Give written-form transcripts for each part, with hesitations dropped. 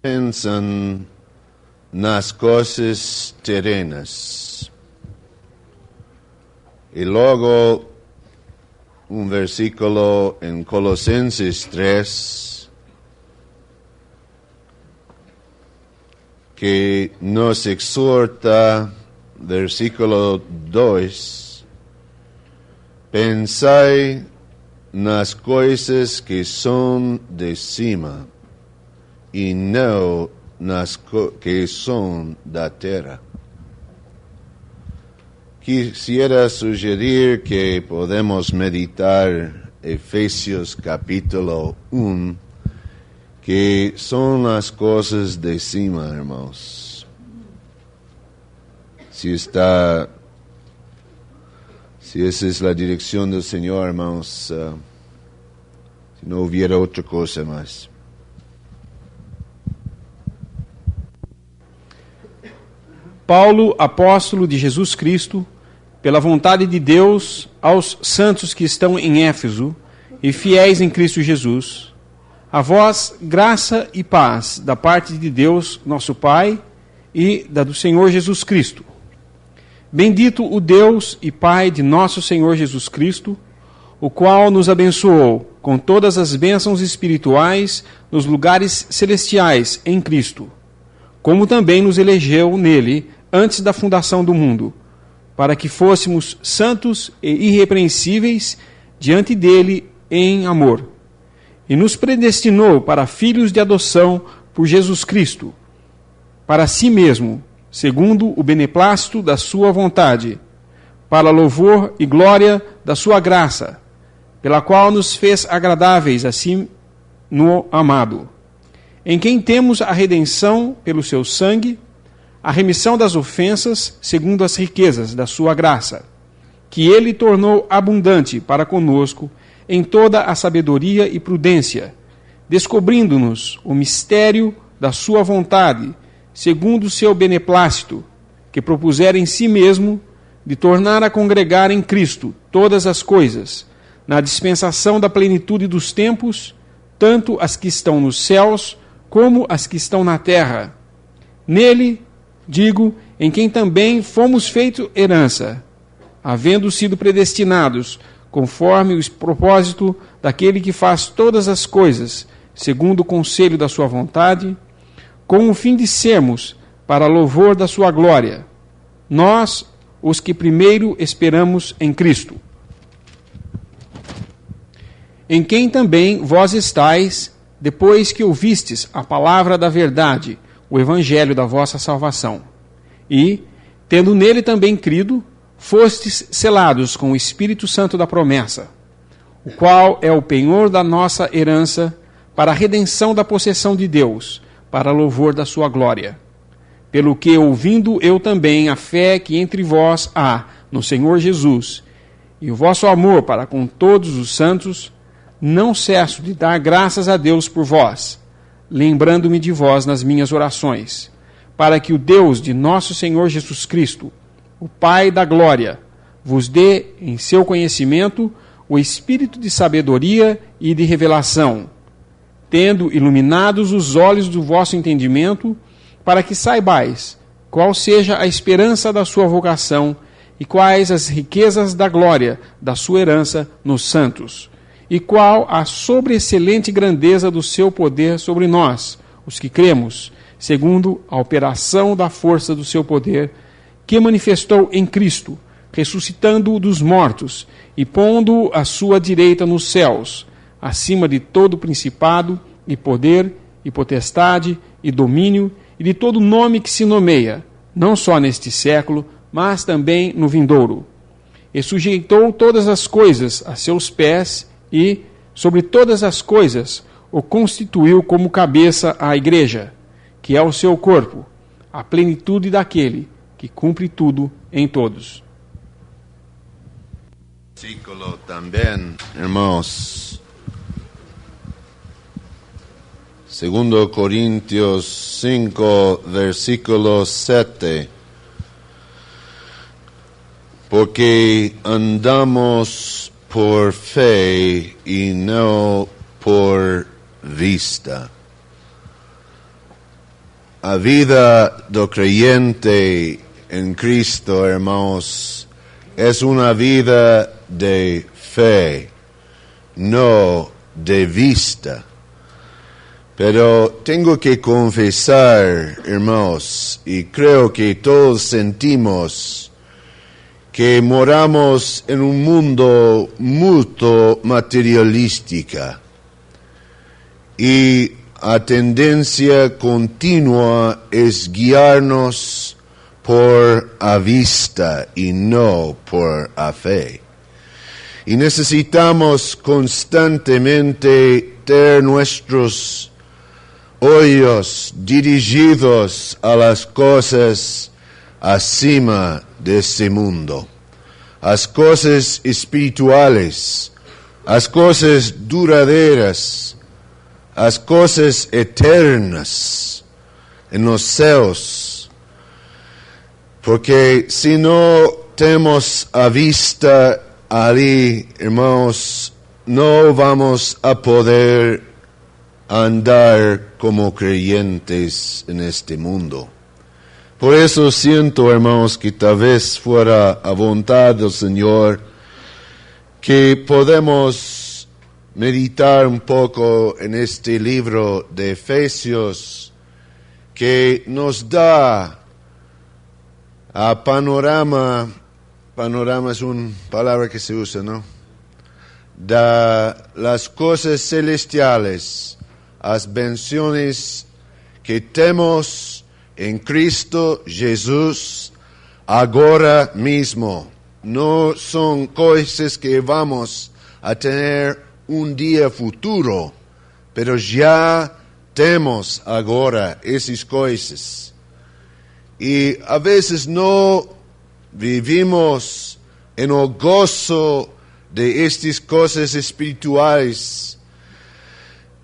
Piensan nas cosas terrenas. Y luego un versículo en Colosenses 3 que nos exhorta, versículo 2, pensai nas coisas que son de cima y no nas que son da terra. Quisiera sugerir que podemos meditar Efesios capítulo 1, que son las cosas de cima, hermanos. Si esa es la dirección del Señor, hermanos, si no hubiera otra cosa más. Paulo, apóstolo de Jesus Cristo, pela vontade de Deus, aos santos que estão em Éfeso e fiéis em Cristo Jesus, a vós graça e paz da parte de Deus, nosso Pai, e da do Senhor Jesus Cristo. Bendito o Deus e Pai de nosso Senhor Jesus Cristo, o qual nos abençoou com todas as bênçãos espirituais nos lugares celestiais em Cristo, como também nos elegeu nele antes da fundação do mundo, para que fôssemos santos e irrepreensíveis diante dele em amor. E nos predestinou para filhos de adoção por Jesus Cristo, para si mesmo, segundo o beneplácito da sua vontade, para louvor e glória da sua graça, pela qual nos fez agradáveis a si no amado, em quem temos a redenção pelo seu sangue, a remissão das ofensas, segundo as riquezas da sua graça, que ele tornou abundante para conosco em toda a sabedoria e prudência, descobrindo-nos o mistério da sua vontade, segundo o seu beneplácito, que propusera em si mesmo de tornar a congregar em Cristo todas as coisas, na dispensação da plenitude dos tempos, tanto as que estão nos céus como as que estão na terra. Nele, digo, em quem também fomos feitos herança, havendo sido predestinados, conforme o propósito daquele que faz todas as coisas, segundo o conselho da sua vontade, com o fim de sermos para louvor da sua glória, nós, os que primeiro esperamos em Cristo. Em quem também vós estáis, depois que ouvistes a palavra da verdade, o evangelho da vossa salvação, e, tendo nele também crido, fostes selados com o Espírito Santo da promessa, o qual é o penhor da nossa herança para a redenção da possessão de Deus, para louvor da sua glória. Pelo que, ouvindo eu também a fé que entre vós há no Senhor Jesus, e o vosso amor para com todos os santos, não cesso de dar graças a Deus por vós, lembrando-me de vós nas minhas orações, para que o Deus de nosso Senhor Jesus Cristo, o Pai da glória, vos dê em seu conhecimento o espírito de sabedoria e de revelação, tendo iluminados os olhos do vosso entendimento, para que saibais qual seja a esperança da sua vocação e quais as riquezas da glória da sua herança nos santos, e qual a sobreexcelente grandeza do seu poder sobre nós, os que cremos, segundo a operação da força do seu poder, que manifestou em Cristo, ressuscitando-o dos mortos e pondo-o à sua direita nos céus, acima de todo principado e poder e potestade e domínio e de todo nome que se nomeia, não só neste século, mas também no vindouro. E sujeitou todas as coisas a seus pés e, sobre todas as coisas, o constituiu como cabeça à igreja, que é o seu corpo, a plenitude daquele que cumpre tudo em todos. Versículo também, irmãos. 2 Coríntios 5, versículo 7. Porque andamos por fe y no por vista. a vida do creyente en Cristo, hermanos, es una vida de fe, no de vista. Pero tengo que confesar, hermanos, y creo que todos sentimos que moramos en un mundo muy materialística y a tendencia continua es guiarnos por a vista y no por a fe. Y necesitamos constantemente tener nuestros oídos dirigidos a las cosas acima de este mundo, las cosas espirituales, las cosas duraderas, las cosas eternas en los cielos. Porque si no tenemos a vista allí, hermanos, no vamos a poder andar como creyentes en este mundo. Por eso siento, hermanos, que tal vez fuera a voluntad del Señor que podemos meditar un poco en este libro de Efesios que nos da a panorama es una palabra que se usa, ¿no? Da las cosas celestiales, las bendiciones que tenemos en Cristo Jesús ahora mismo. No son cosas que vamos a tener un día futuro, pero ya tenemos ahora esas cosas. Y a veces no vivimos en el gozo de estas cosas espirituales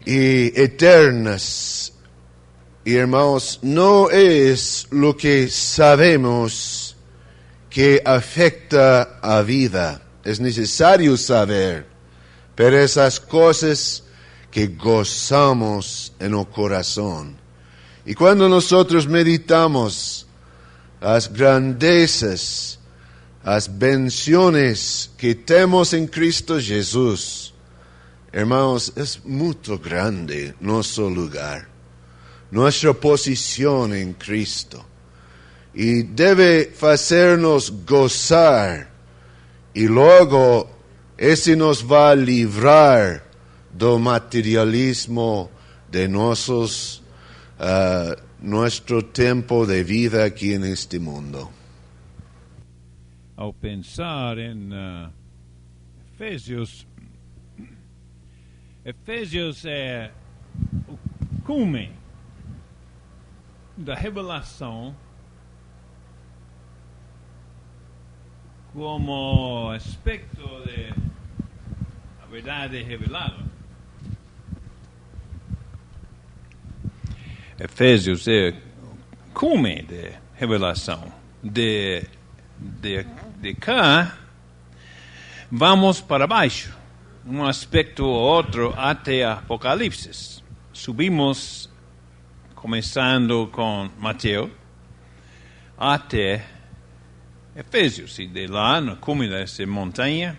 y eternas. Y hermanos, no es lo que sabemos que afecta a vida. Es necesario saber, pero esas cosas que gozamos en el corazón. Y cuando nosotros meditamos las grandezas, las bendiciones que tenemos en Cristo Jesús, hermanos, es muy grande nuestro lugar, nuestra posición en Cristo. Y debe hacernos gozar, y luego ese nos va a librar del materialismo de nuestro tiempo de vida aquí en este mundo. Ao pensar em Efésios é o cume da revelação como aspecto de a verdade revelada. Efésios é o cume de revelação. De cá, vamos para baixo, um aspecto ou outro até Apocalipse. Subimos, começando com Mateus, até Efésios, e de lá, no cume dessa montanha,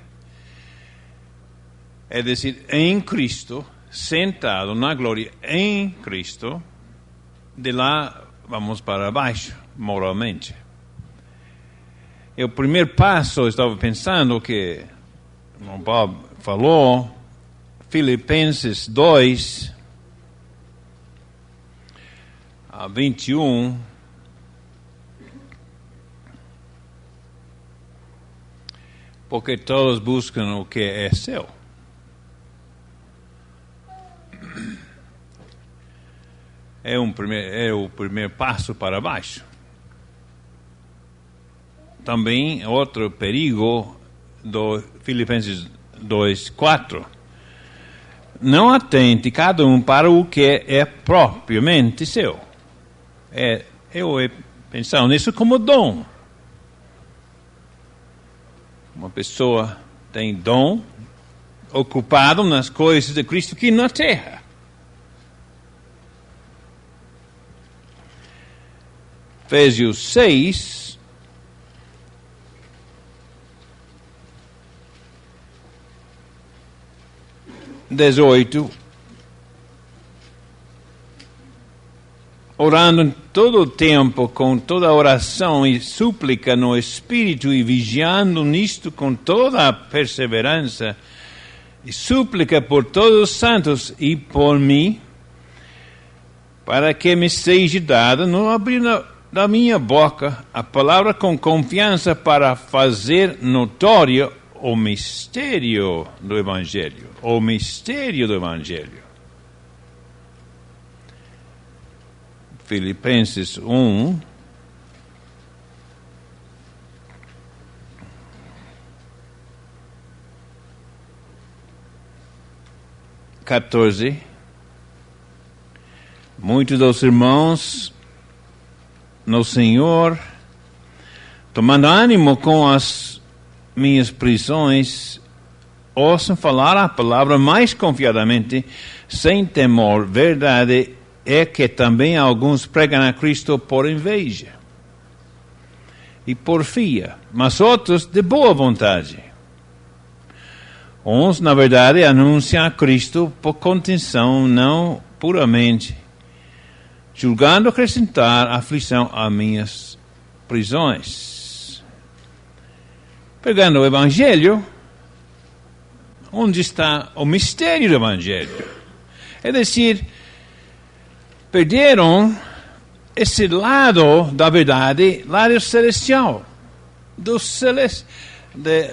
é dizer, em Cristo, sentado na glória em Cristo, de lá vamos para baixo, moralmente. E o primeiro passo, eu estava pensando que o Bob falou, Filipenses 2, 21, porque todos buscam o que é seu. É o primeiro passo para baixo. Também outro perigo do Filipenses 2:4. Não atente cada um para o que é propriamente seu. Eu pensando nisso como dom. Uma pessoa tem dom ocupado nas coisas de Cristo aqui na terra. Efésios 6, orando em todo o tempo, com toda oração e súplica no Espírito, e vigiando nisto com toda a perseverança e súplica por todos os santos e por mim, para que me seja dada no abrir da minha boca a palavra com confiança para fazer notório o mistério do Evangelho. O mistério do Evangelho. Filipenses 1, muitos dos irmãos no Senhor, tomando ânimo com as minhas prisões, ouçam falar a palavra mais confiadamente, sem temor. Verdade é que também alguns pregam a Cristo por inveja e porfia, mas outros de boa vontade. Uns, na verdade, anunciam a Cristo por contenção, não puramente, julgando acrescentar aflição a minhas prisões. Pegando o Evangelho, onde está o mistério do Evangelho? É decir, perderam esse lado da verdade, lado celestial,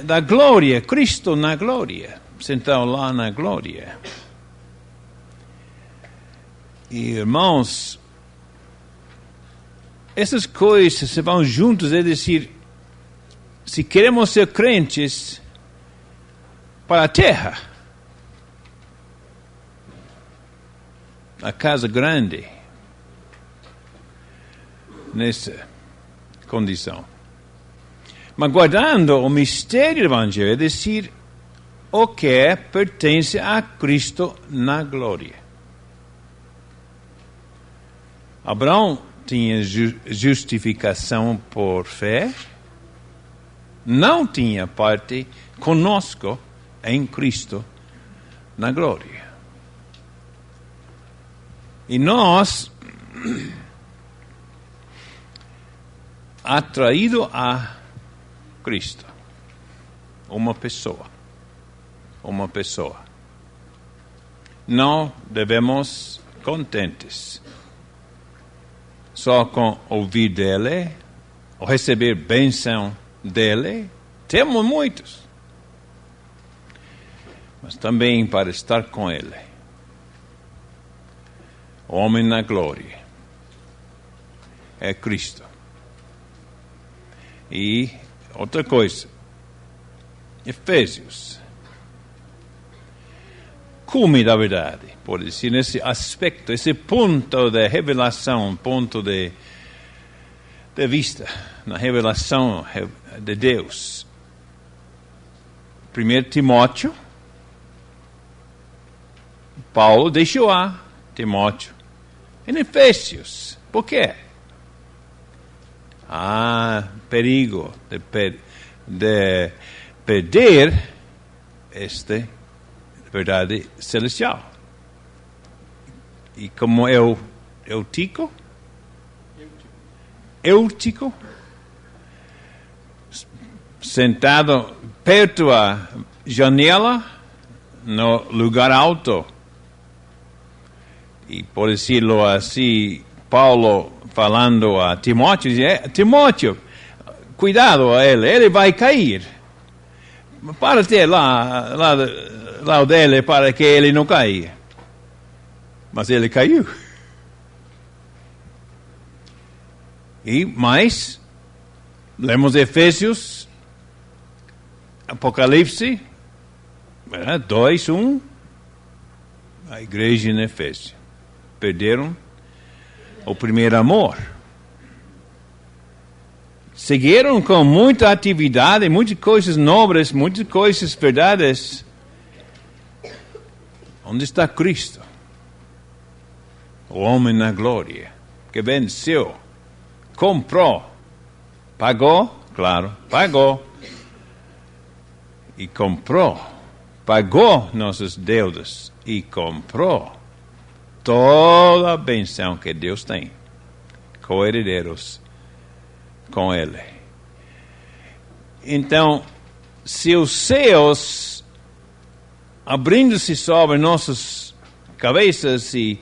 da glória, Cristo na glória, sentado lá na glória. E, irmãos, essas coisas se vão juntos, é decir, se queremos ser crentes para a terra, a casa grande, nessa condição. Mas guardando o mistério do Evangelho, é decir, o que pertence a Cristo na glória. Abraão tinha justificação por fé, não tinha parte conosco em Cristo na glória. E nós, atraído a Cristo, uma pessoa, não devemos contentes só com ouvir dele, ou receber bênção dele. Temos muitos, mas também para estar com ele. O homem na glória é Cristo. E outra coisa, Efésios, cume da verdade, por dizer, nesse aspecto, esse ponto de revelação, ponto de vista, na revelação de Deus. 1 Timóteo, Paulo deixou a Timóteo em Efésios. Por quê? Perigo de perder esta verdade celestial. E como Eutico, sentado perto da janela, no lugar alto, e por decirlo assim, Paulo falando a Timóteo, dizia: Timóteo, cuidado a ele vai cair. Para ter lá dele para que ele não caia. Mas ele caiu. E mais, lemos Efésios, Apocalipse, 2:1, a igreja em Efésio. Perderam o primeiro amor. Seguiram com muita atividade, muitas coisas nobres, muitas coisas verdades. Onde está Cristo? O homem na glória, que venceu compró, pagó, claro, pagó y compró, pagó nuestras deudas y compró toda bendición que Dios tiene, coherederos com Ele. Então, se os céus abrindo-se sobre nossas cabeças e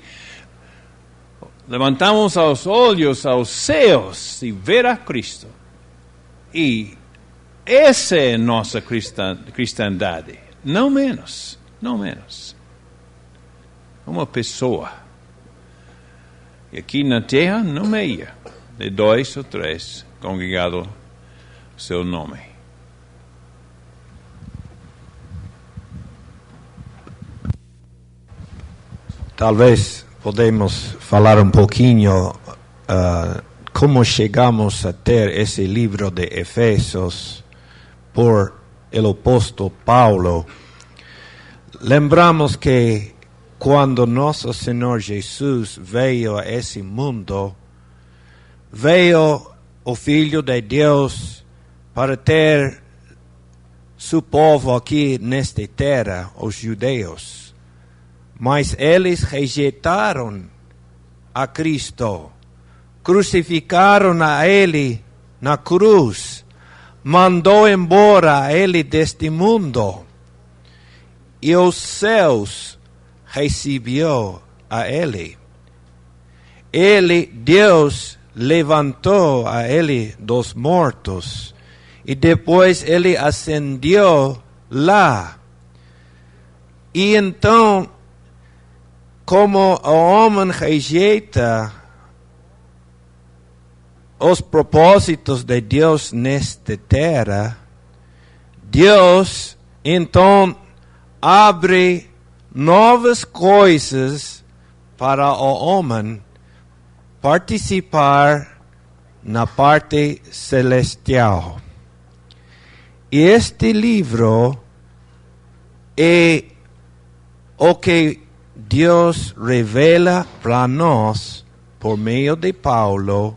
levantamos os olhos aos céus e ver a Cristo, e essa é nossa cristandade, não menos, não menos. Uma pessoa, e aqui na terra, no meio de 2 ou 3 congregado seu nome. Talvez podemos falar um pouquinho como chegamos a ter esse livro de Efésios por el apóstolo Paulo. Lembramos que quando nosso Senhor Jesus veio a esse mundo, veio o Filho de Deus para ter seu povo aqui nesta terra, os judeus. Mas eles rejeitaram a Cristo, crucificaram a Ele na cruz, mandou embora a Ele deste mundo, e os céus recebeu a Ele. Ele, Deus, levantou a Ele dos mortos, e depois Ele ascendeu lá. E então, como o homem rejeita os propósitos de Deus nesta terra, Deus então abre novas coisas para o homem participar na parte celestial. E este livro é o que Deus revela para nós por meio de Paulo,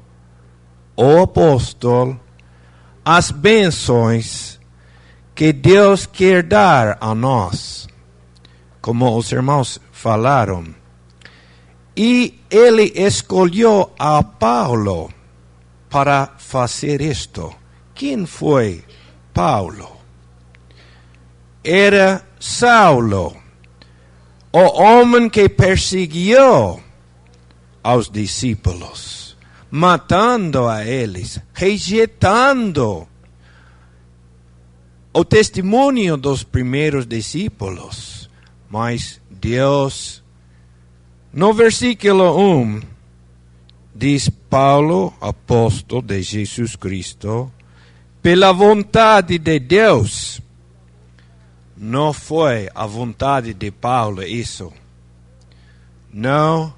o apóstolo, as bênçãos que Deus quer dar a nós, como os irmãos falaram. E ele escolheu a Paulo para fazer isto. Quem foi Paulo? Era Saulo, o homem que perseguiu aos discípulos, matando a eles, rejeitando o testemunho dos primeiros discípulos. Mas Deus, no versículo 1, diz Paulo, apóstolo de Jesus Cristo, pela vontade de Deus. Não foi a vontade de Paulo isso. Não.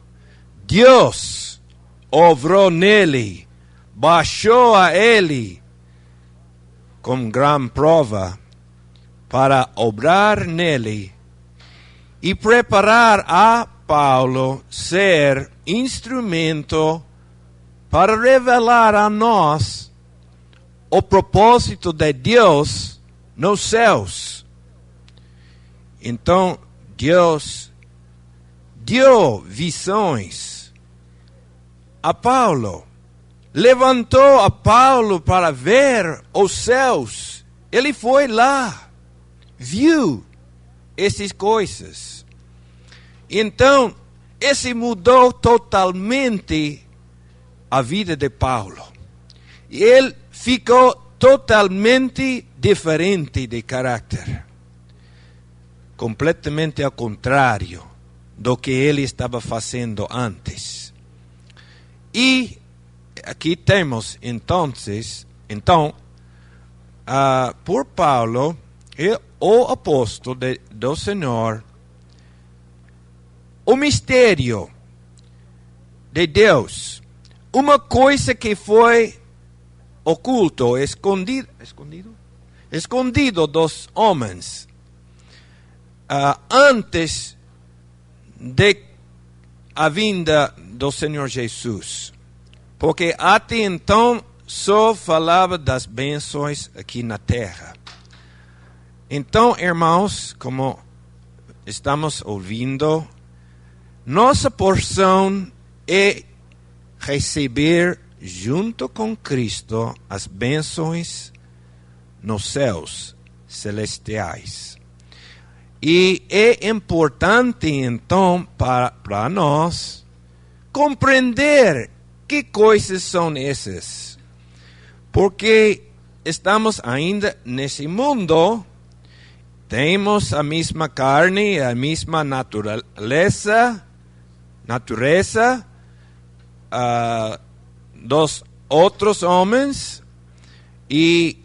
Deus obrou nele, baixou a ele com grande prova para obrar nele e preparar a Paulo ser instrumento para revelar a nós o propósito de Deus nos céus. Então, Deus deu visões a Paulo, levantou a Paulo para ver os céus. Ele foi lá, viu essas coisas. Então, esse mudou totalmente a vida de Paulo. E ele ficou totalmente diferente de caráter. Completamente ao contrário do que ele estava fazendo antes. E aqui temos então, por Paulo, o apóstolo do Senhor, o mistério de Deus, uma coisa que foi oculto, escondido dos homens, antes de a vinda do Senhor Jesus. Porque até então só falava das bênçãos aqui na terra. Então, irmãos, como estamos ouvindo, nossa porção é receber junto com Cristo as bênçãos nos céus celestiais. E é importante, então, para nós compreender que coisas são essas. Porque estamos ainda nesse mundo, temos a mesma carne, a mesma natureza dos outros homens, e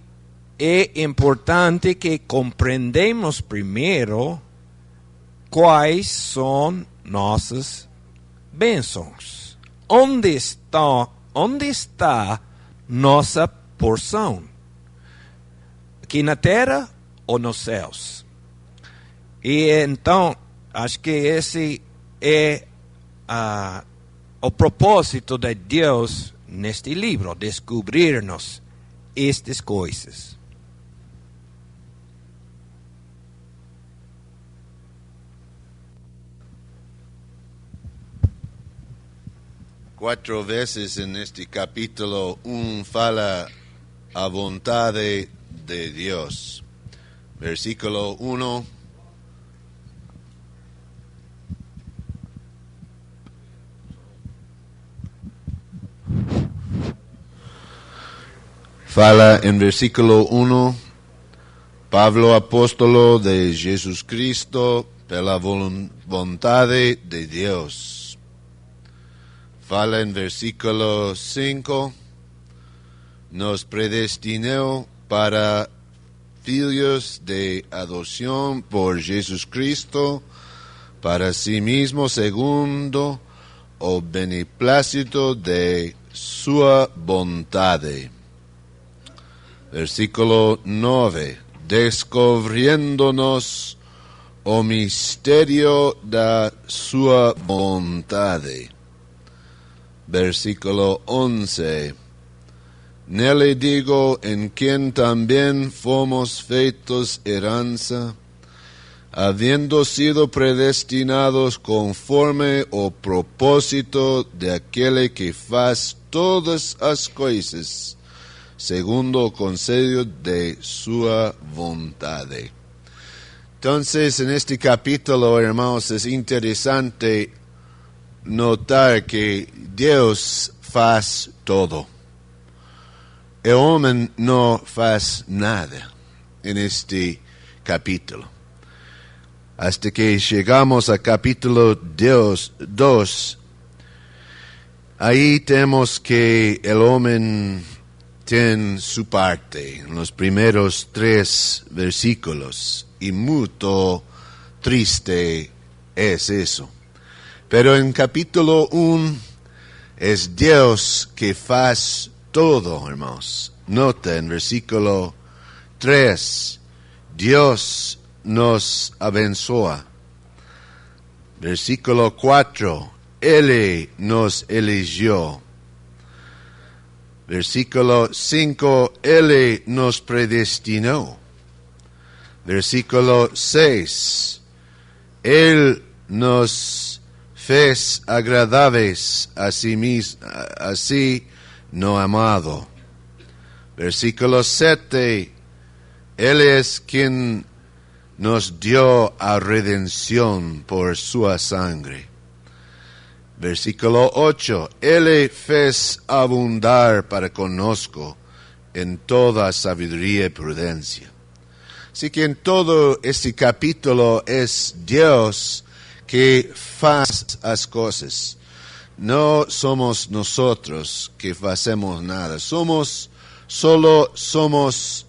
é importante que compreendamos primeiro quais são nossas bênçãos. Onde está nossa porção? Aqui na terra ou nos céus? E então, acho que esse é o propósito de Deus neste livro, descobrir-nos estas coisas. Quatro vezes en este capítulo fala a vontade de Dios. Versículo 1. Fala en versículo 1, Pablo, apóstolo de Jesus Cristo, pela vontade de Dios. Fala en versículo 5, nos predestinó para filhos de adopción por Jesus Cristo, para sí mismo segundo o beneplácito de su vontade. Versículo 9, descubriéndonos o misterio da sua vontade. Versículo 11, nele digo, en quien también fomos feitos heranza, habiendo sido predestinados conforme o propósito de aquele que faz todas as coisas, segundo o conselho de sua vontade. Entonces, en este capítulo, hermanos, es interesante notar que Deus faz todo. El hombre no faz nada en este capítulo. Hasta que llegamos al capítulo 2, ahí tenemos que el hombre tiene su parte en los primeros 3 versículos, y muy triste es eso. Pero en capítulo 1 es Dios que faz todo, hermanos. Nota en versículo 3, Dios nos abençoa. Versículo 4, Él nos eligió. Versículo 5, Él nos predestinó. Versículo 6, Él nos fez agradables a sí mismo, así no amado. Versículo 7, Él es quien nos dio a redención por su sangre. Versículo 8, Él fez abundar para conosco en toda sabiduría y prudencia. Así que en todo este capítulo es Dios que faz as cosas. No somos nosotros que hacemos nada. Solo somos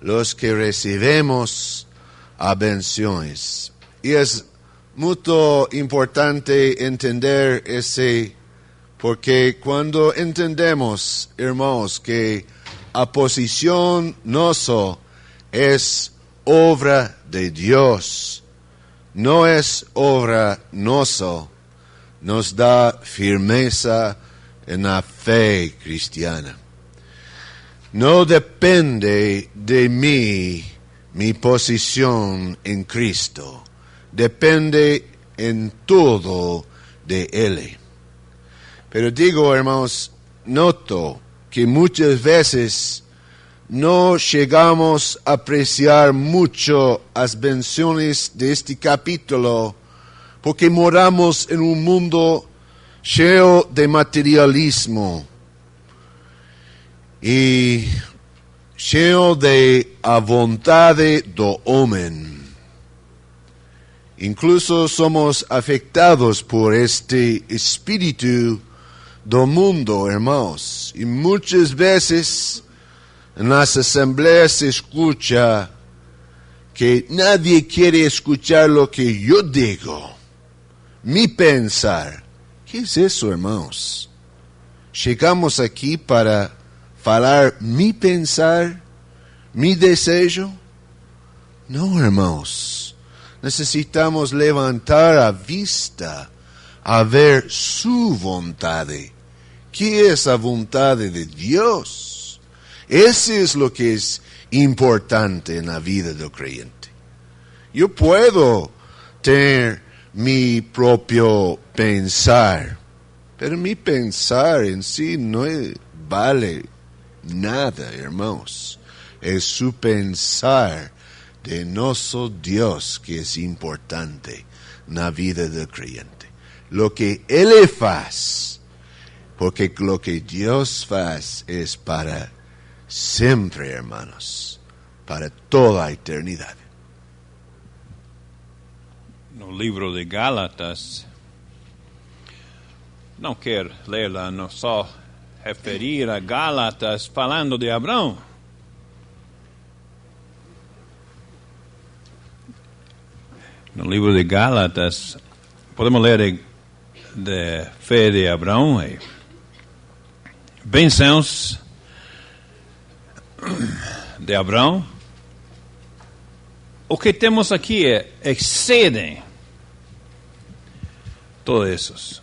los que recibimos bendiciones. Y es muy importante entender ese, porque cuando entendemos, hermanos, que a posición nuestra es obra de Dios, no es obra nuestra, nos da firmeza, en la fe cristiana. No depende de mí mi posición en Cristo. Depende en todo de Él. Pero digo, hermanos, noto que muchas veces no llegamos a apreciar mucho las bendiciones de este capítulo porque moramos en un mundo lleno de materialismo y lleno de a vontade do homem. Incluso somos afectados por este espíritu do mundo, hermanos. Y muchas veces en las asambleas se escucha que nadie quiere escuchar lo que yo digo, mi pensar. ¿Qué es eso, hermanos? Llegamos aquí para falar mi pensar, mi deseo. No, hermanos. Necesitamos levantar a vista a ver su voluntad. ¿Qué es la voluntad de Dios? Eso es lo que es importante en la vida del creyente. Yo puedo tener mi propio pensar, pero mi pensar en sí no vale nada, hermanos. Es su pensar de nuestro Dios que es importante en la vida del creyente. Lo que Él hace, porque lo que Dios hace es para siempre, hermanos, para toda eternidad. No livro de Gálatas, não quero ler-la, não só referir a Gálatas falando de Abraão. No livro de Gálatas, podemos ler de fé de Abraão. Bênçãos de Abraão. O que temos aqui excedem todos esses.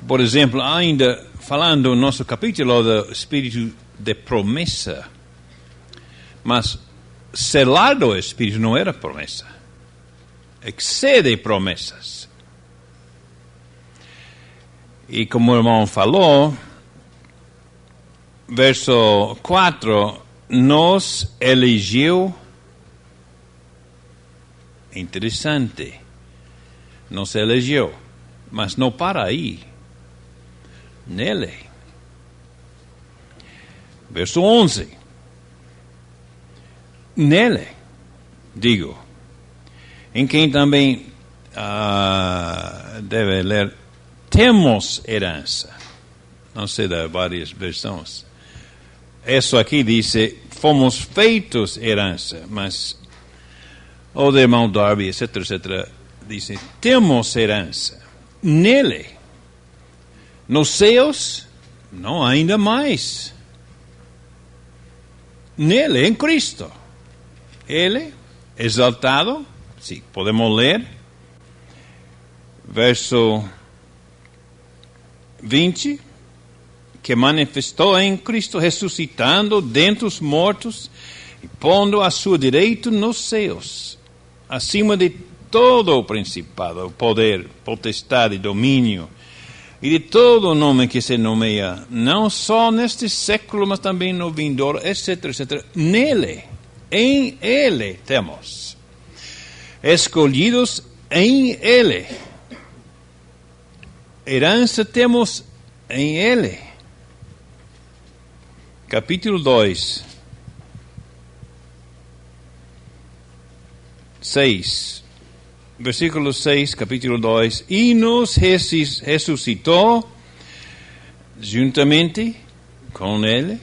Por exemplo, ainda falando no nosso capítulo do espírito de promessa, mas selado o espírito não era promessa. Excede promessas. E como o irmão falou, verso 4, nos elegeu. Interessante. Nos elegeu, mas não para aí. Nele. Verso 11. Nele, digo, em quem também deve ler, temos herança. Não sei de várias versões. Isso aqui diz, fomos feitos herança, mas o de irmão Darby, etc., etc., diz, temos herança. Nele. Nos céus, não ainda mais. Nele, em Cristo. Ele, exaltado, sim, podemos ler, verso 20, que manifestou em Cristo, ressuscitando dentre os mortos e pondo a sua direita nos céus, acima de todo o principado, poder, potestade, domínio, e de todo o nome que se nomeia, não só neste século, mas também no vindouro, etc., etc. Nele, em Ele temos. Escolhidos em Ele. Herança temos em Ele. Capítulo 2. 6. Versículo 6, capítulo 2. E nos ressuscitou juntamente com Ele.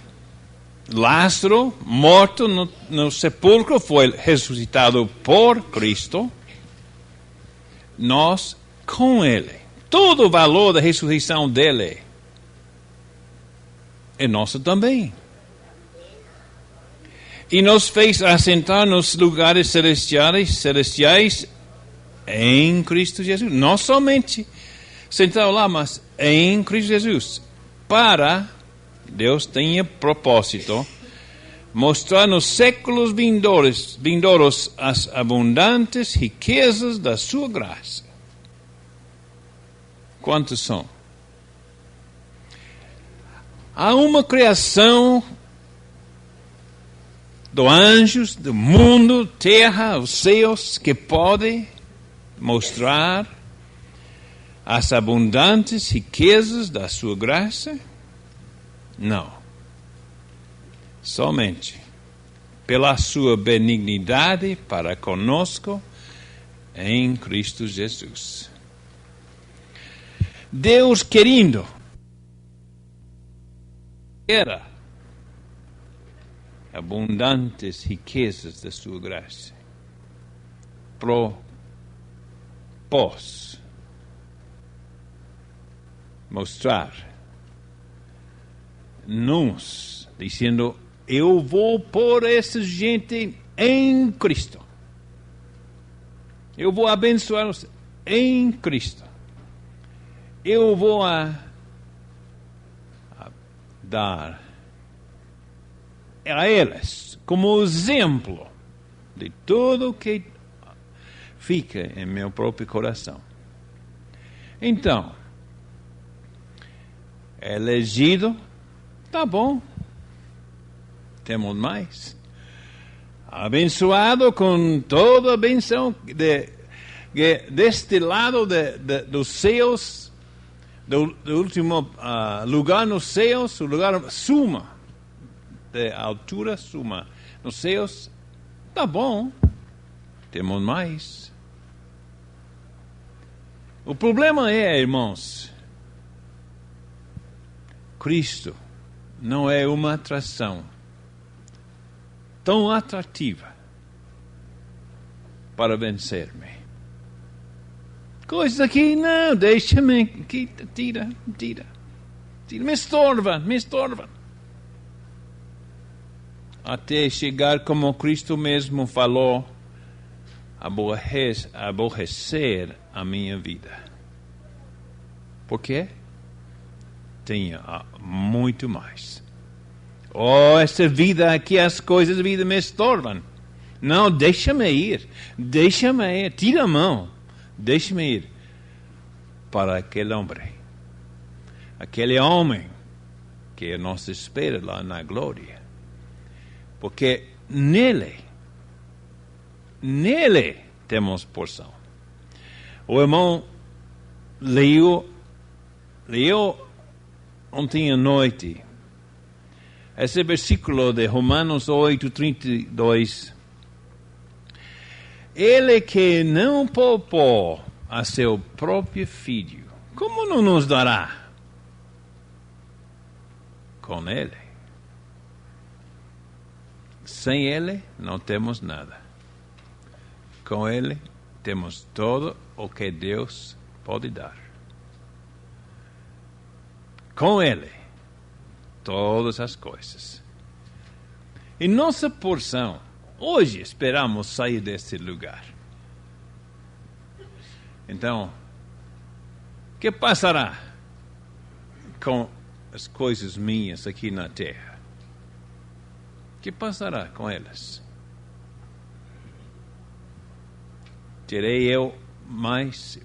Lázaro, morto no sepulcro, foi ressuscitado por Cristo. Nós com Ele. Todo o valor da ressurreição dele é nosso também. E nos fez assentar nos lugares celestiais em Cristo Jesus. Não somente sentado lá, mas em Cristo Jesus. Deus tinha propósito mostrar nos séculos vindouros as abundantes riquezas da sua graça. Quantos são? Há uma criação dos anjos, do mundo, terra, os céus, que pode mostrar as abundantes riquezas da sua graça? Não. Somente pela sua benignidade para conosco em Cristo Jesus. Deus querendo era abundantes riquezas da sua graça. Propôs mostrar nos, dizendo: eu vou pôr essa gente em Cristo. Eu vou abençoá-los em Cristo. Eu vou dar a eles como exemplo de tudo que fica em meu próprio coração. Então, elegido, tá bom. Temos mais. Abençoado com toda a benção deste lado dos céus, do último lugar nos céus, o lugar suma, de altura suma. Nos céus, tá bom. Temos mais. O problema é, irmãos, Cristo não é uma atração tão atrativa para vencer-me. Coisas aqui, não, deixa-me, tira, me estorva. Até chegar como Cristo mesmo falou, aborrecer a minha vida. Por quê? Tenho muito mais. Oh, essa vida aqui, as coisas da vida me estorvam. Não, deixa-me ir, tira a mão, deixa-me ir para aquele homem que nos espera lá na glória. Porque nele temos porção. O irmão leu ontem à noite esse versículo de Romanos 8:32. Ele que não poupou a seu próprio filho, como não nos dará com ele? Sem ele não temos nada. Com ele temos todo o que Deus pode dar. Com ele, todas as coisas. E nossa porção, hoje esperamos sair desse lugar. Então, o que passará com as coisas minhas aqui na terra? O que passará com elas? Terei eu mais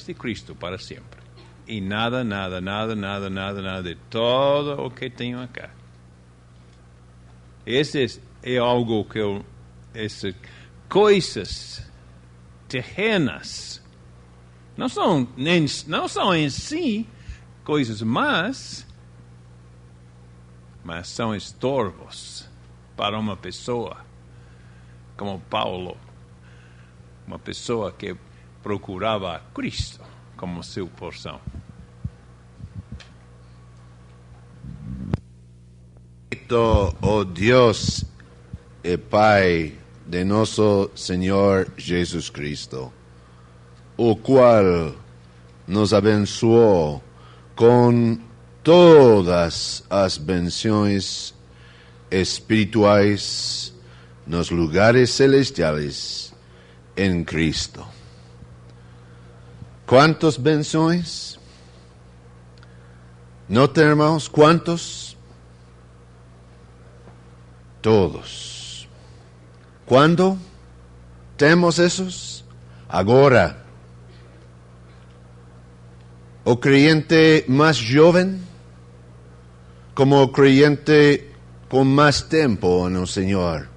de Cristo para sempre. E nada de todo o que tenho aqui. Esse é algo que essas coisas terrenas não são em si coisas más, mas são estorvos para uma pessoa como Paulo, uma pessoa que procurava Cristo como sua porção. Oh Dios e Pai de nosso Senhor Jesus Cristo, o qual nos abençoou com todas as benções espirituais nos lugares celestiais em Cristo. ¿Cuántas benções? ¿Noten, hermanos? ¿Cuántos? Todos. ¿Cuándo tenemos esos? Ahora. O creyente más joven, como creyente con más tiempo en el Señor,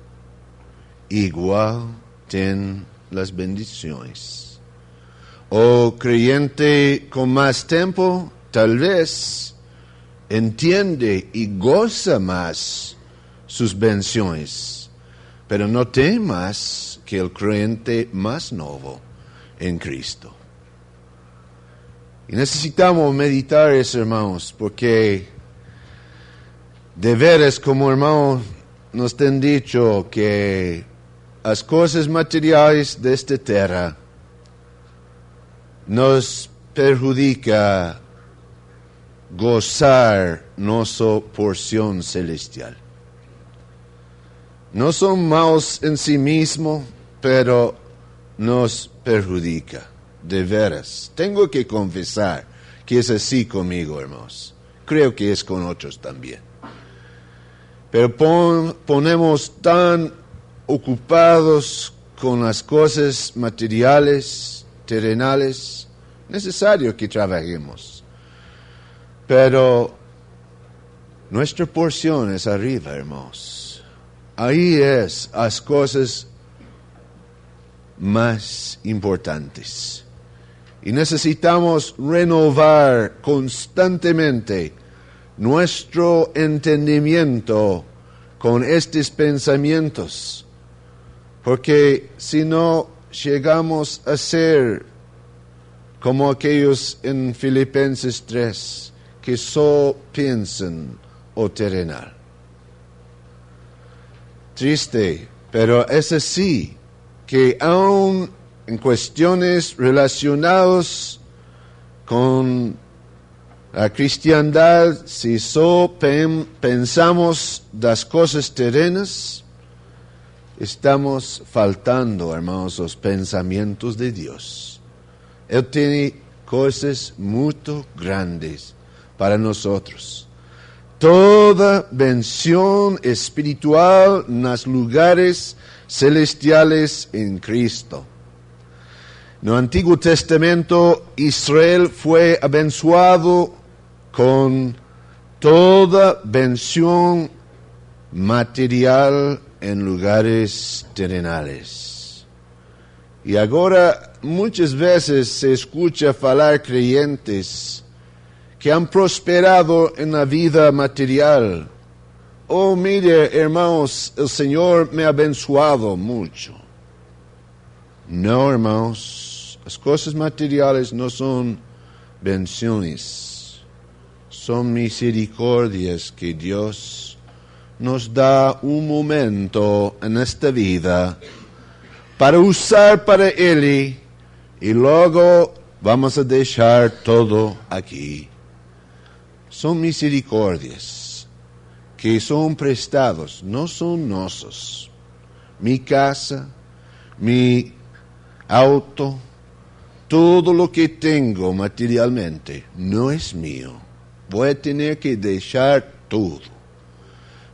igual ten las bendiciones. O creyente con más tiempo, tal vez entiende y goza más sus bendiciones, pero no tiene más que el creyente más nuevo en Cristo. Y necesitamos meditar eso, hermanos, porque de veras, como hermanos nos han dicho, que las cosas materiales de esta tierra nos perjudica gozar nuestra porción celestial. No son malos en sí mismos, pero nos perjudica. De veras, tengo que confesar que es así conmigo, hermanos. Creo que es con otros también. Pero ponemos tan ocupados con las cosas materiales, terrenales, necesario que trabajemos. Pero nuestra porción es arriba, hermanos. Ahí es las cosas más importantes. Y necesitamos renovar constantemente nuestro entendimiento con estos pensamientos, porque si no llegamos a ser como aquellos en Filipenses 3, que solo piensan o terrenal. Triste, pero es así, que aun en cuestiones relacionadas con la cristiandad, si solo pensamos las cosas terrenas, estamos faltando, hermanos, los pensamientos de Dios. Él tiene cosas muy grandes para nosotros. Toda bendición espiritual en los lugares celestiales en Cristo. En el Antiguo Testamento, Israel fue abençoado con toda bendición material en lugares terrenales. Y ahora muchas veces se escucha falar creyentes que han prosperado en la vida material. Oh, mire, hermanos, el Señor me ha abençoado mucho. No, hermanos, las cosas materiales no son bendiciones, son misericordias que Dios nos da un momento en esta vida para usar para Él, y luego vamos a dejar todo aquí. Son misericordias que son prestados, no son nuestros. Mi casa, mi auto, todo lo que tengo materialmente no es mío. Voy a tener que dejar todo.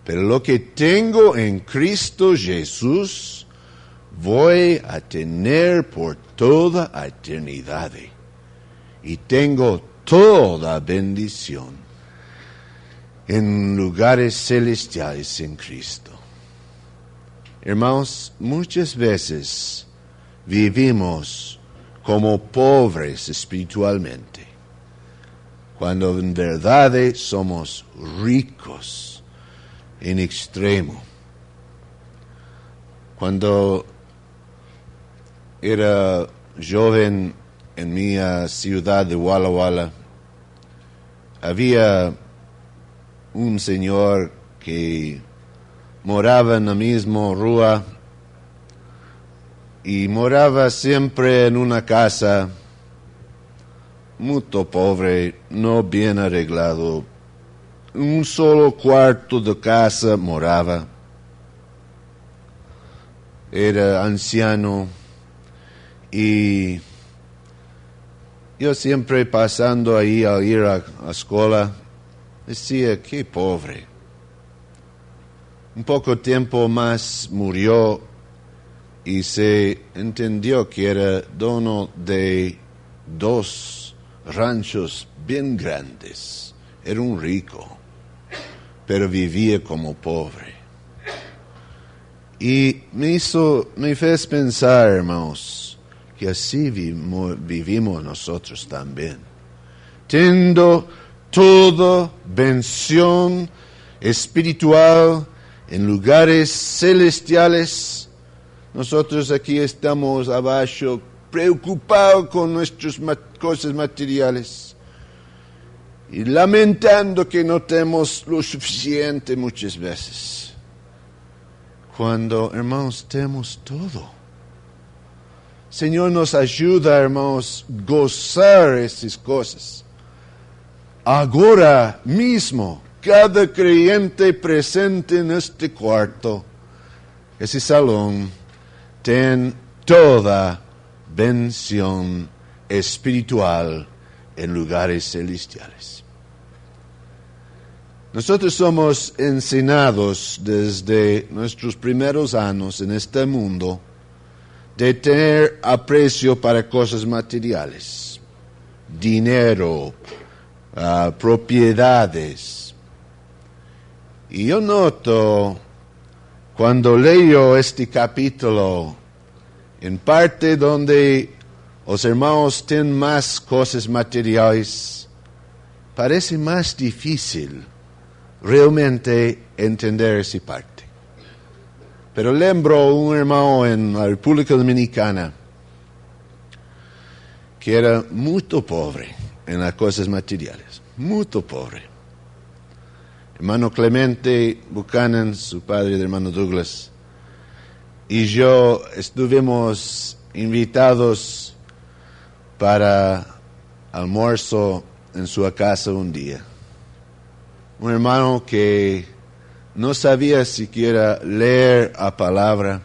Pero lo que tengo en Cristo Jesús, voy a tener por toda eternidad. Y tengo toda bendición en lugares celestiales en Cristo. Hermanos, muchas veces vivimos como pobres espiritualmente, cuando en verdad somos ricos en extremo. Cuando era joven en mi ciudad de Walla Walla, había un señor que moraba en la misma rúa y moraba siempre en una casa muy pobre, no bien arreglado. Un solo cuarto de casa moraba. Era anciano y yo siempre pasando ahí a ir a la escuela, Decía, qué pobre. Un poco tiempo más murió y se entendió que era dono de 2 ranchos bien grandes. Era un rico, pero vivía como pobre. Y me hizo pensar, hermanos, que así vivimos nosotros también. Teniendo toda bendición espiritual en lugares celestiales, nosotros aquí estamos abajo, preocupados con nuestras cosas materiales y lamentando que no tenemos lo suficiente muchas veces. Cuando, hermanos, tenemos todo. Señor nos ayuda, hermanos, gozar esas cosas. Ahora mismo, cada creyente presente en este cuarto, ese salón, ten toda bendición espiritual en lugares celestiales. Nosotros somos enseñados desde nuestros primeros años en este mundo de tener aprecio para cosas materiales, dinero, propiedades. Y yo noto, cuando leo este capítulo, en parte donde los hermanos tienen más cosas materiales, parece más difícil realmente entender esa parte. Pero lembro un hermano en la República Dominicana que era muy pobre en las cosas materiales, muy pobre. Hermano Clemente Buchanan, su padre del hermano Douglas, y yo estuvimos invitados para almuerzo en su casa un día. Un hermano que no sabía siquiera leer a palabra,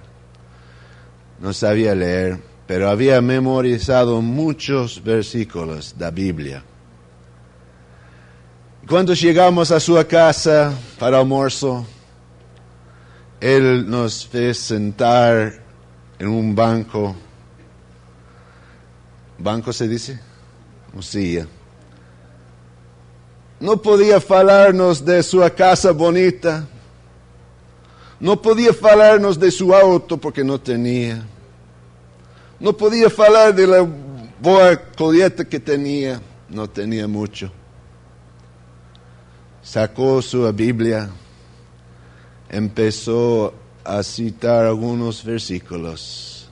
no sabía leer, pero había memorizado muchos versículos de la Biblia. Cuando llegamos a su casa para almuerzo, él nos fue sentar en un banco. ¿Banco se dice? O silla. No podía hablarnos de su casa bonita. No podía hablarnos de su auto porque no tenía. No podía hablar de la boa coleta que tenía. No tenía mucho. Sacó su Biblia, empezó a citar algunos versículos,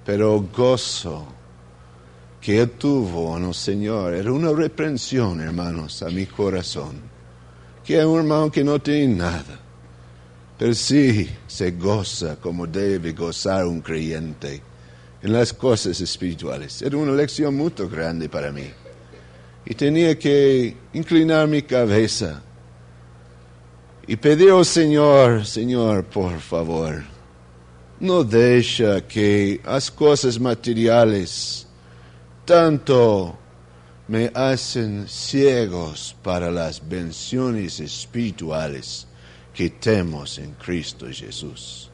pero gozo que él tuvo en el Señor era una reprensión, hermanos, a mi corazón, que es un hermano que no tiene nada, pero sí se goza como debe gozar un creyente en las cosas espirituales. Era una lección muy grande para mí. Y tenía que inclinar mi cabeza y pedir al Señor, Señor, por favor, no deja que las cosas materiales tanto me hacen ciegos para las bendiciones espirituales que tenemos en Cristo Jesús.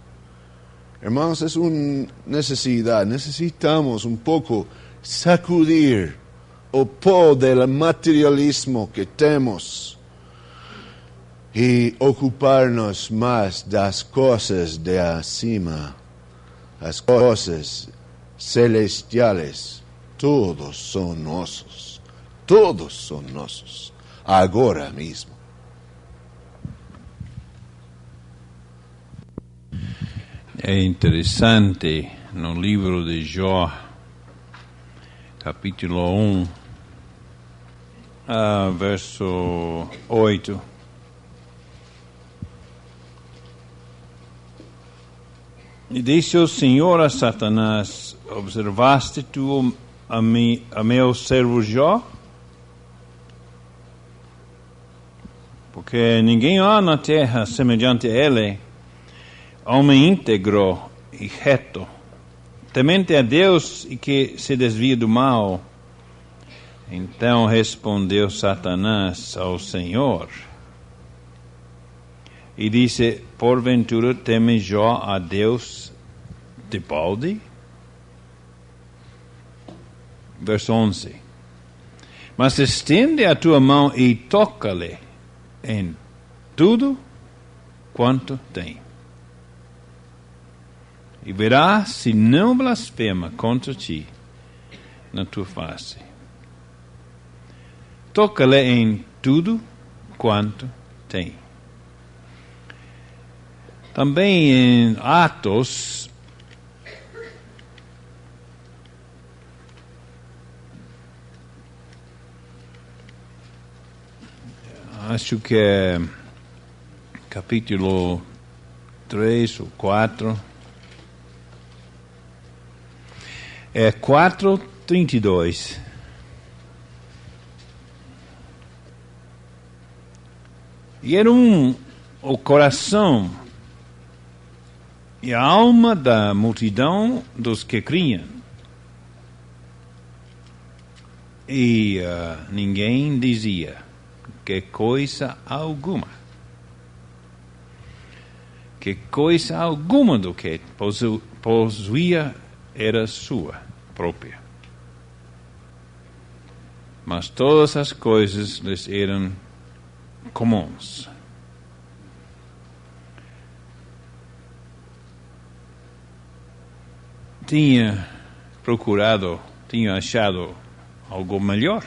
Hermanos, es una necesidad, necesitamos un poco sacudir o po del materialismo que tenemos y ocuparnos más de las cosas de encima, las cosas celestiales. Todos son nuestros, ahora mismo. È interessante nel libro di Gio, capitolo 1, verso 8. E disse o Senhor a Satanás: observaste tu a meu servo Jó? Porque ninguém há na terra semelhante a ele, homem íntegro e reto, temente a Deus e que se desvia do mal. Então respondeu Satanás ao Senhor e disse: porventura teme Jó a Deus de balde? Verso 11. Mas estende a tua mão e toca-lhe em tudo quanto tem. E verás se não blasfema contra ti na tua face. Toca-lhe em tudo quanto tem. Também em Atos, acho que é capítulo 3 ou 4, é 4:32. E era o coração e a alma da multidão dos que criam. E ninguém dizia que coisa alguma. Que coisa alguma do que possuía era sua própria. Mas todas as coisas lhes eram comuns. Tinha achado algo melhor.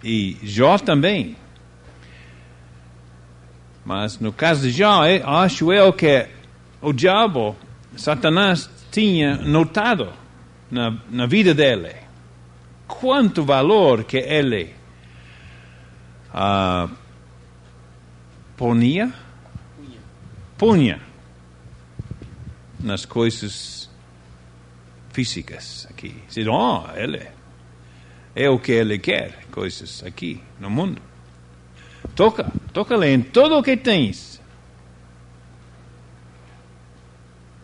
E Jó também. Mas no caso de Jó, acho eu que o diabo, Satanás, tinha notado na vida dele quanto valor que ele punha nas coisas físicas aqui. Diz, ele é o que ele quer, coisas aqui no mundo. Toca-lhe em tudo o que tens.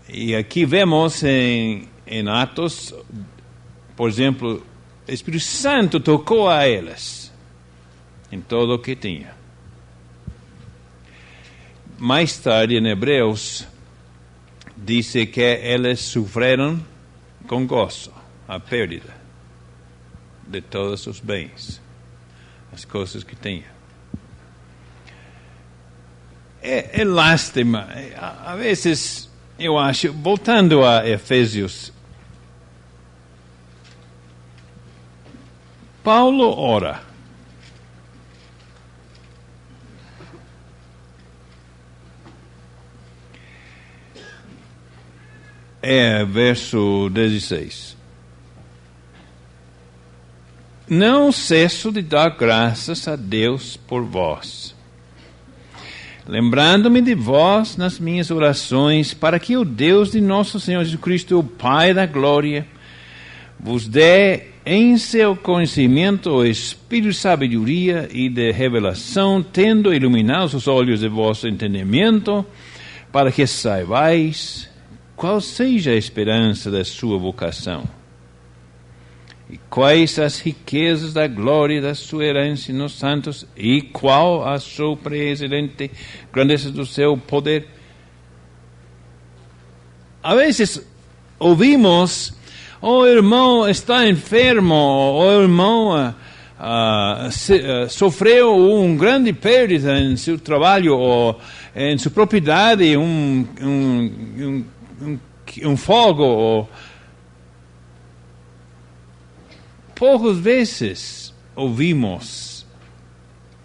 E aqui vemos em Atos, por exemplo, o Espírito Santo tocou a eles em tudo o que tinha. Mais tarde, em Hebreus, diz que eles sofreram com gozo a perda de todos os bens, as coisas que tinha. É lástima. A vezes, eu acho, voltando a Efésios, Paulo ora. Verso 16. Não cesso de dar graças a Deus por vós, lembrando-me de vós nas minhas orações, para que o Deus de nosso Senhor Jesus Cristo, o Pai da glória, vos dê em seu conhecimento o espírito de sabedoria e de revelação, tendo iluminado os olhos de vosso entendimento, para que saibais qual seja a esperança da sua vocação, e quais as riquezas da glória da sua herança nos santos, e qual a surpreendente grandeza do seu poder. A vezes ouvimos, o irmão está enfermo, o irmão sofreu uma grande perda em seu trabalho, ou em sua propriedade, um fogo, ou poucas vezes ouvimos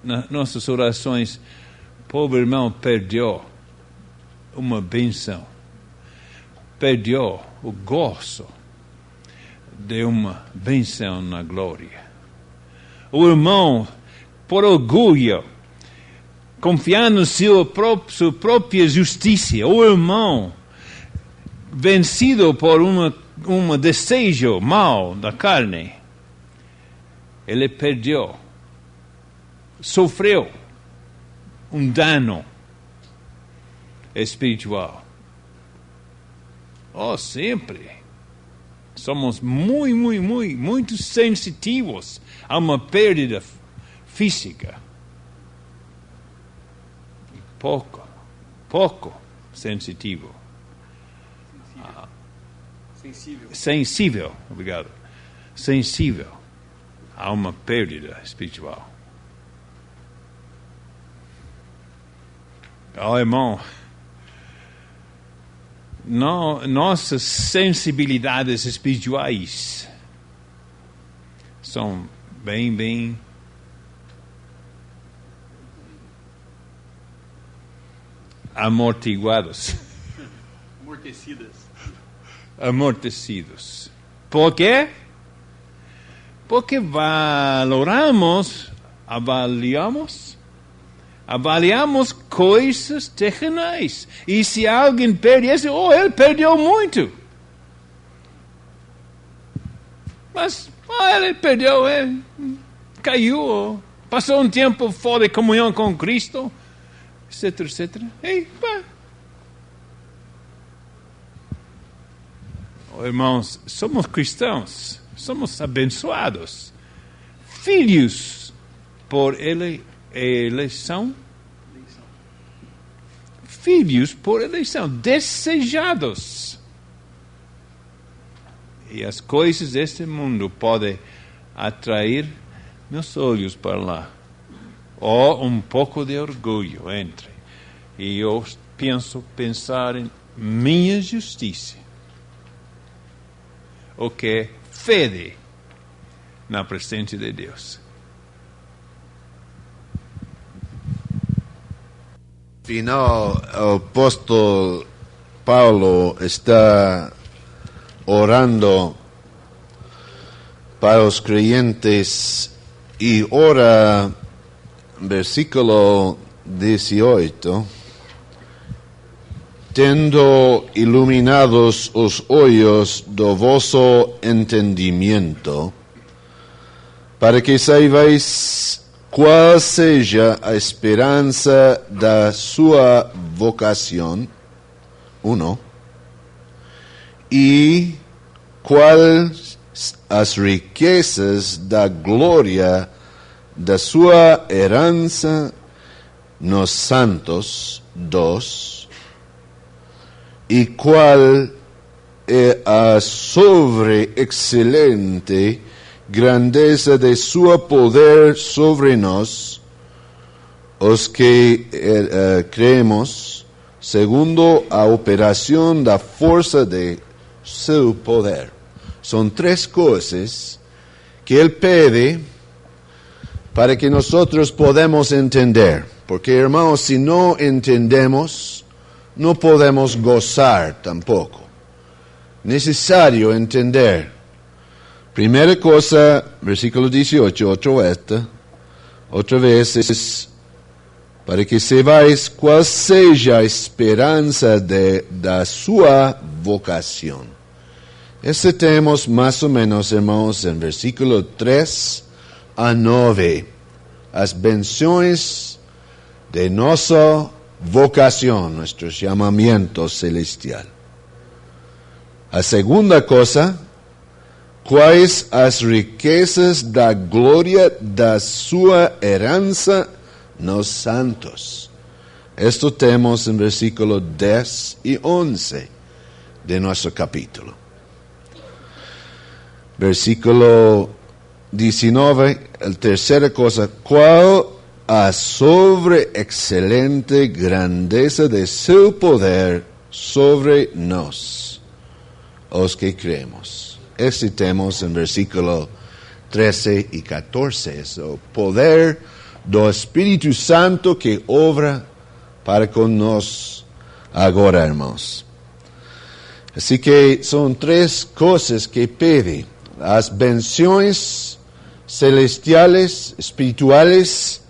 nas nossas orações, pobre irmão perdeu uma bênção, perdeu o gozo de uma bênção na glória. O irmão, por orgulho, confiando em sua própria justiça, o irmão, vencido por um desejo mau da carne, ele perdeu, sofreu um dano espiritual. Sempre. somos muy sensitivos a uma pérdida física. Pouco sensitivo. Sensível, obrigado. Sensível a uma perda espiritual. Oh, irmão, nossas sensibilidades espirituais são bem amortiguados. Amortecidos. Por quê? Porque avaliamos coisas terrenais. E se alguém perde isso, ele perdeu muito. Mas ele perdeu, ele caiu, passou um tempo fora de comunhão com Cristo, etc. E, irmãos, somos cristãos, somos abençoados, filhos por eleição, filhos por eleição, desejados. E as coisas deste mundo podem atrair meus olhos para lá. Ou um pouco de orgulho entre. E eu pensar em minha justiça. O que fede na presença de Deus. Final, el apóstol Pablo está orando para los creyentes y ora, versículo 18, tendo iluminados os olhos do vosso entendimiento, para que saibais qual seja a esperança da sua vocação, 1, e quais as riquezas da glória da sua herança nos santos, 2, e qual é a sobre-excelente grandeza de seu poder sobre nós, os que creemos, segundo a operação da força de seu poder. São 3 coisas que ele pede para que nós podemos entender. Porque, irmãos, se não entendemos, não podemos gozar tampoco. Necessário entender. Primeira coisa, versículo 18, outra vez, para que saibais qual seja a esperança da sua vocação. Esse temos mais ou menos, irmãos, em versículo 3 a 9, as bendições de nossa vocação, nosso chamamento celestial. A segunda coisa, quais as riquezas da glória da sua herança nos santos. Esto temos em versículo 10 e 11 de nosso capítulo. Versículo 19, a terceira coisa, qual a sobre-excelente grandeza de seu poder sobre nós, os que cremos. Este temos em versículo 13 e 14, o poder do Espírito Santo que obra para conosco agora, irmãos. Assim que são 3 coisas que pede. As bendições celestiales, espirituales,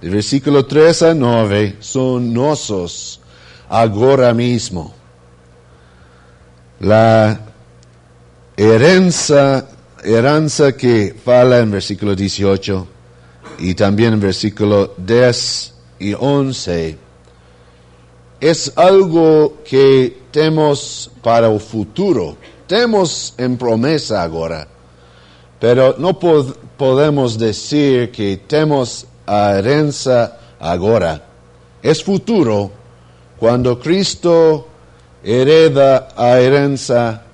de versículo 3 a 9, são nossos agora mesmo. La herança que fala en versículo 18 y también en versículo 10 y 11 es algo que tenemos para el futuro, temos en promesa agora, pero no podemos decir que temos a herança agora. Es futuro, cuando Cristo hereda a herança,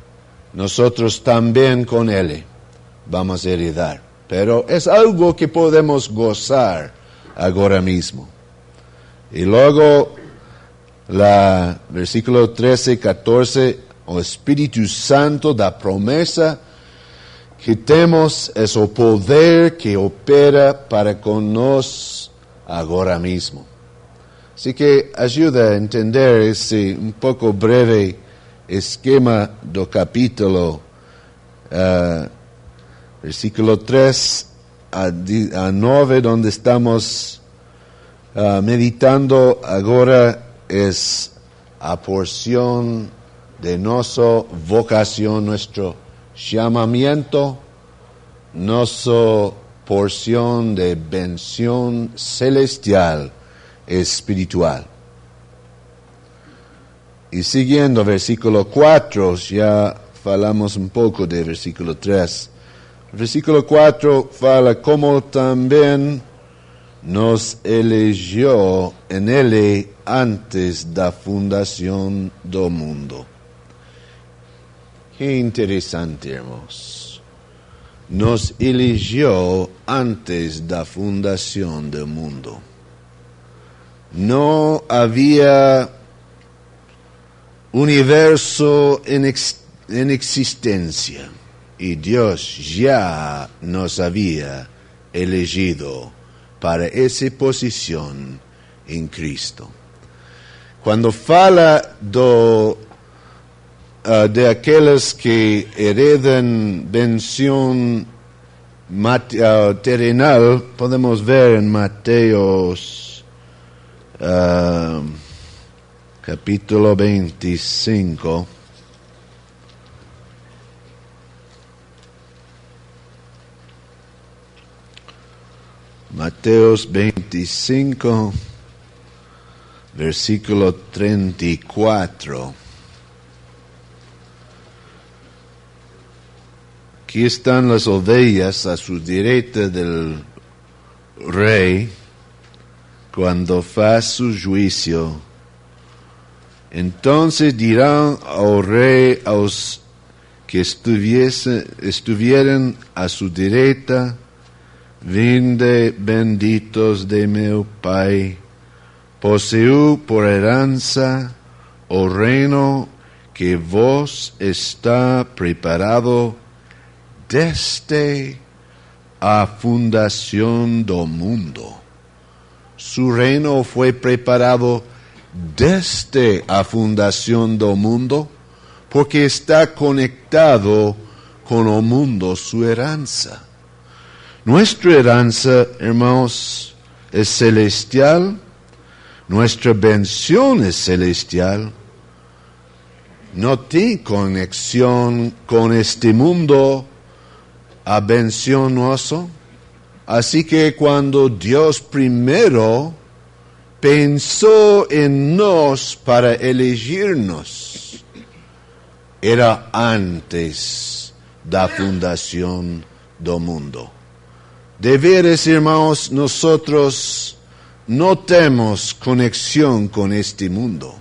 nosotros también con Él vamos a heredar. Pero es algo que podemos gozar ahora mismo. Y luego, versículo 13, 14, o Espíritu Santo da promesa que temos es o poder que opera para con nos ahora mismo. Así que ayuda a entender ese un poco breve esquema do capítulo, versículo 3 a 9, donde estamos meditando ahora, es a porción de nuestra vocación, nuestro llamamiento, nuestra porción de bendición celestial, espiritual. Y siguiendo versículo 4, ya falamos un poco de versículo 3. Versículo 4 fala como también nos eligió en Él antes da fundación do mundo. Qué interesante, hermanos. Nos eligió antes da fundación del mundo. No había universo en existencia y Dios ya nos había elegido para esa posición en Cristo. Cuando fala de aquellos que heredan bendición terrenal, podemos ver en Mateos capítulo 25. Mateos 25, versículo 34. Aquí están las ovejas a su derecha del rey cuando fa su juicio. Entonces dirán al rey a los que estuvieran a su derecha: Vinde benditos de meu Pai, poseú por heranza o reino que vos está preparado desde a fundación do mundo. Su reino fue preparado desde a fundación do mundo, porque está conectado con el mundo, su heranza. Nuestra heranza, hermanos, es celestial, nuestra bendición es celestial, no tiene conexión con este mundo a bendición nuestra. Así que cuando Dios primero pensó en nos para elegirnos, era antes da fundación do mundo. De veras, hermanos, nosotros no tenemos conexión con este mundo.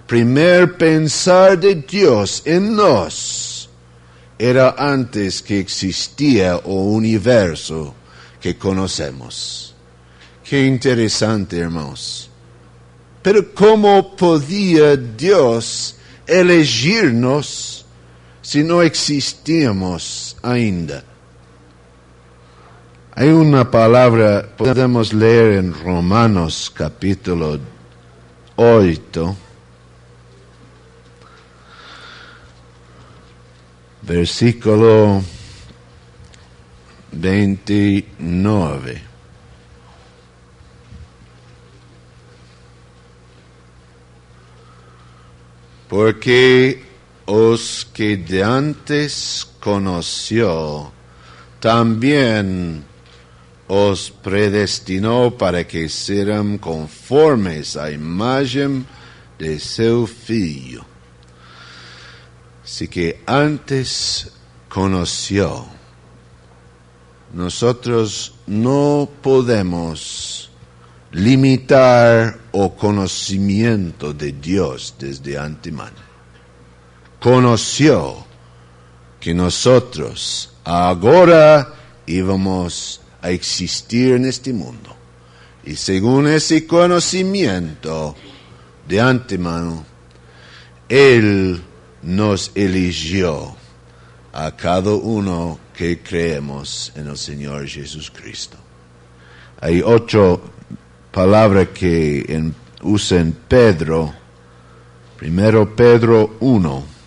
Primer pensar de Dios en nos era antes que existía el universo que conocemos. Qué interesante, hermanos. Pero ¿cómo podía Dios elegirnos si no existíamos ainda? Hay una palabra, podemos leer en Romanos capítulo 8, versículo 29. Porque os que de antes conoció, también os predestinó para que sean conformes a imagen de seu Filho. Así que antes conoció. Nosotros no podemos limitar o conocimiento de Dios desde antemano. Conoció que nosotros ahora íbamos a existir en este mundo. Y según ese conocimiento de antemano, Él nos eligió a cada uno que creemos en el Señor Jesucristo. Hay otra palabra que usa en Pedro, 1 Pedro 1.